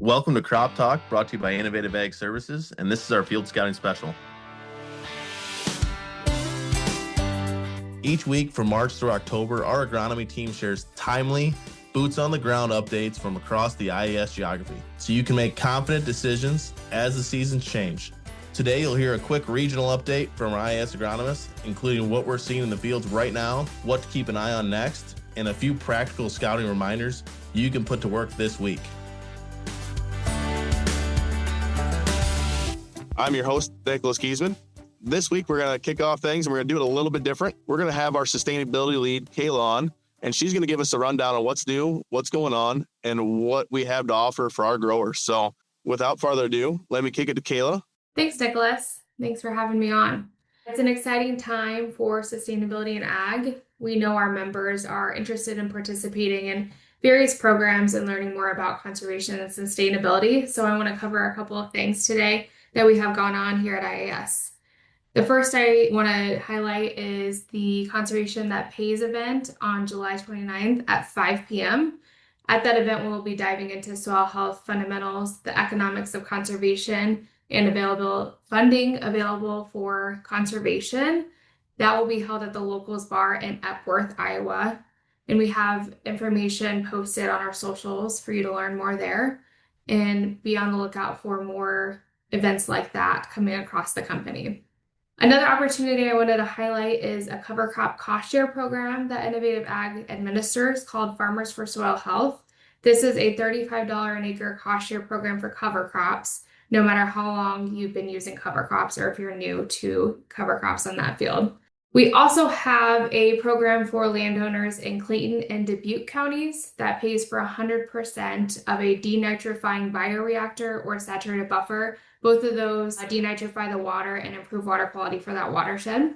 Welcome to Crop Talk, brought to you by Innovative Ag Services, and this is our Field Scouting Special. Each week from March through October, our agronomy team shares timely, boots-on-the-ground updates from across the IAS geography, so you can make confident decisions as the seasons change. Today, you'll hear a quick regional update from our IAS agronomists, including what we're seeing in the fields right now, what to keep an eye on next, and a few practical scouting reminders you can put to work this week. I'm your host, Nicholas Kiesman. This week, we're going to kick off things and we're going to do it a little bit different. We're going to have our sustainability lead, Kayla, on, and she's going to give us a rundown on what's new, what's going on, and what we have to offer for our growers. So without further ado, let me kick it to Kayla. Thanks, Nicholas. Thanks for having me on. It's an exciting time for sustainability in ag. We know our members are interested in participating in various programs and learning more about conservation and sustainability. So I want to cover a couple of things today that we have gone on here at IAS. The first I want to highlight is the Conservation That Pays event on July 29th at 5 p.m. At that event, we'll be diving into soil health fundamentals, the economics of conservation, and available funding available for conservation. That will be held at the Locals Bar in Epworth, Iowa. And we have information posted on our socials for you to learn more there and be on the lookout for more events like that coming across the company. Another opportunity I wanted to highlight is a cover crop cost share program that Innovative Ag administers called Farmers for Soil Health. This is a $35 an acre cost share program for cover crops, no matter how long you've been using cover crops or if you're new to cover crops on that field. We also have a program for landowners in Clayton and Dubuque counties that pays for 100% of a denitrifying bioreactor or saturated buffer. Both of those denitrify the water and improve water quality for that watershed.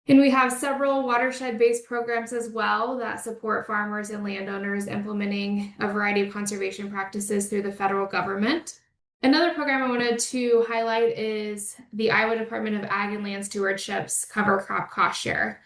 And we have several watershed-based programs as well that support farmers and landowners implementing a variety of conservation practices through the federal government. Another program I wanted to highlight is the Iowa Department of Ag and Land Stewardship's Cover Crop Cost Share.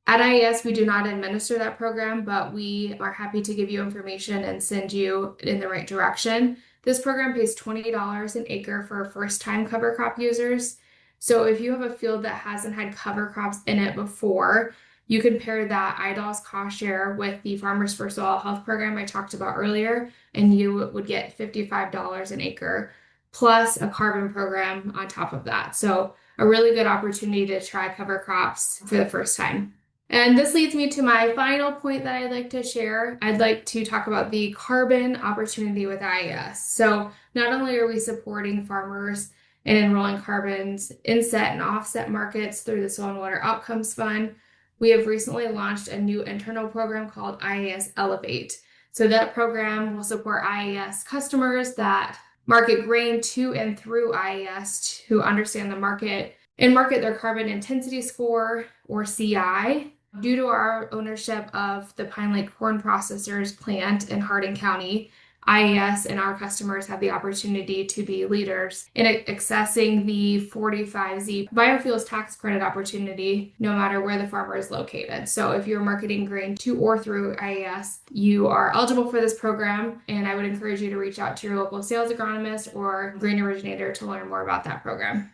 At IAS, we do not administer that program, but we are happy to give you information and send you in the right direction. This program pays $20 an acre for first-time cover crop users. So if you have a field that hasn't had cover crops in it before, you can pair that IDOL's cost share with the Farmers for Soil Health program I talked about earlier, and you would get $55 an acre, plus a carbon program on top of that. So a really good opportunity to try cover crops for the first time. And this leads me to my final point that I'd like to share. I'd like to talk about the carbon opportunity with IAS. So not only are we supporting farmers and enrolling carbon's inset and offset markets through the Soil and Water Outcomes Fund, we have recently launched a new internal program called IAS Elevate. So that program will support IAS customers that market grain to and through IAS to understand the market and market their carbon intensity score, or CI. Due to our ownership of the Pine Lake Corn Processors plant in Hardin County, IAS and our customers have the opportunity to be leaders in accessing the 45Z biofuels tax credit opportunity, no matter where the farmer is located. So if you're marketing grain to or through IAS, you are eligible for this program, and I would encourage you to reach out to your local sales agronomist or grain originator to learn more about that program.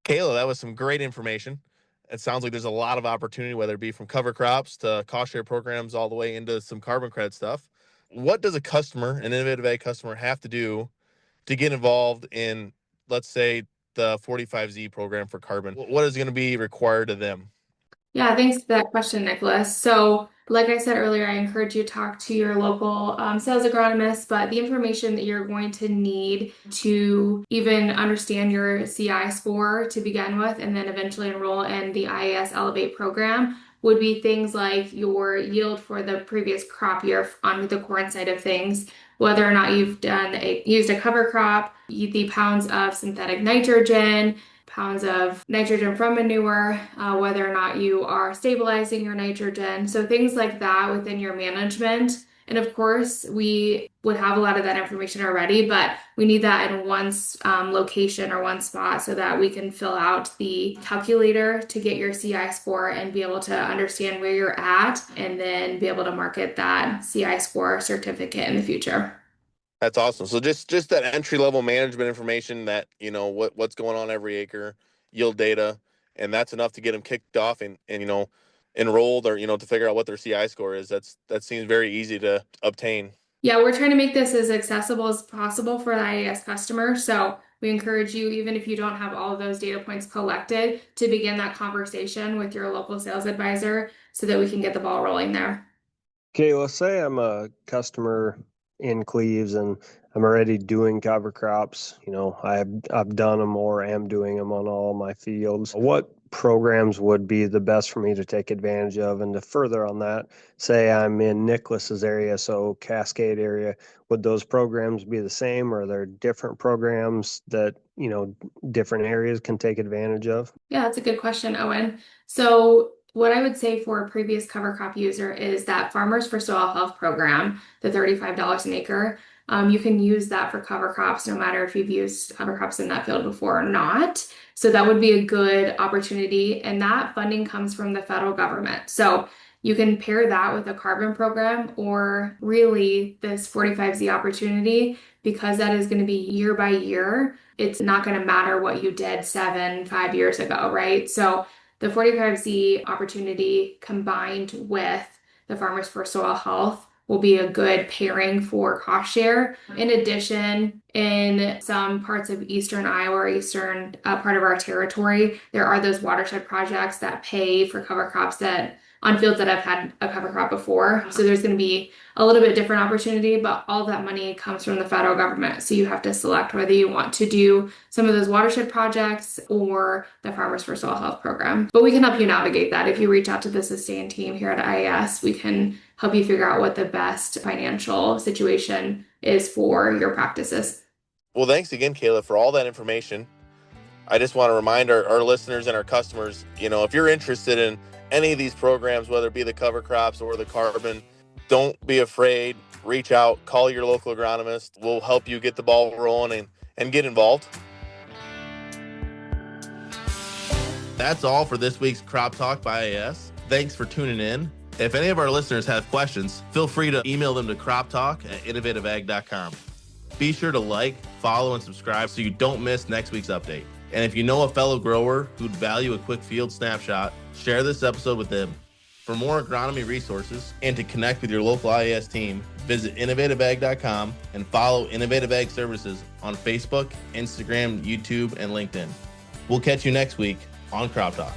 Kayla, that was some great information. It sounds like there's a lot of opportunity, whether it be from cover crops to cost share programs all the way into some carbon credit stuff. What does a customer, an Innovative Ag customer, have to do to get involved in, let's say, the 45Z program for carbon? What is going to be required of them? Yeah, thanks for that question, Nicholas. So, like I said earlier, I encourage you to talk to your local sales agronomist, but the information that you're going to need to even understand your CI score to begin with, and then eventually enroll in the IAS Elevate program, would be things like your yield for the previous crop year on the corn side of things, whether or not you've used a cover crop, the pounds of synthetic nitrogen, pounds of nitrogen from manure, whether or not you are stabilizing your nitrogen. So things like that within your management. And of course, we would have a lot of that information already, but we need that in one location or one spot so that we can fill out the calculator to get your CI score and be able to understand where you're at and then be able to market that CI score certificate in the future. That's awesome. So just that entry level management information that, what's going on every acre, yield data, and that's enough to get them kicked off and enrolled or, to figure out what their CI score is. That seems very easy to obtain. Yeah, we're trying to make this as accessible as possible for the IAS customer. So we encourage you, even if you don't have all of those data points collected, to begin that conversation with your local sales advisor so that we can get the ball rolling there. Kayla, say I'm a customer in Cleves and I'm already doing cover crops. I've done them or am doing them on all my fields. What programs would be the best for me to take advantage of? And to further on that, say I'm in Nicholas's area, so Cascade area, would those programs be the same, or are there different programs that, different areas can take advantage of? Yeah, that's a good question, Owen. So what I would say for a previous cover crop user is that Farmers for Soil Health program, the $35 an acre, you can use that for cover crops no matter if you've used cover crops in that field before or not. So that would be a good opportunity. And that funding comes from the federal government. So you can pair that with a carbon program or really this 45Z opportunity, because that is going to be year by year. It's not going to matter what you did 5 years ago, right? So the 45Z opportunity combined with the Farmers for Soil Health will be a good pairing for cost share. In addition, in some parts of eastern Iowa or eastern part of our territory, there are those watershed projects that pay for cover crops that on fields that have had a cover crop before. So there's going to be a little bit different opportunity, but all that money comes from the federal government. So you have to select whether you want to do some of those watershed projects or the Farmers for Soil Health program. But we can help you navigate that. If you reach out to the Sustain team here at IAS, we can help you figure out what the best financial situation is for your practices. Well, thanks again, Kayla, for all that information. I just want to remind our listeners and our customers, if you're interested in any of these programs, whether it be the cover crops or the carbon, don't be afraid. Reach out, call your local agronomist. We'll help you get the ball rolling and get involved. That's all for this week's Crop Talk by IAS. Thanks for tuning in. If any of our listeners have questions, feel free to email them to croptalk@innovativeag.com. Be sure to like, follow, and subscribe so you don't miss next week's update. And if you know a fellow grower who'd value a quick field snapshot, share this episode with them. For more agronomy resources and to connect with your local IAS team, visit innovativeag.com and follow Innovative Ag Services on Facebook, Instagram, YouTube, and LinkedIn. We'll catch you next week on Crop Talk.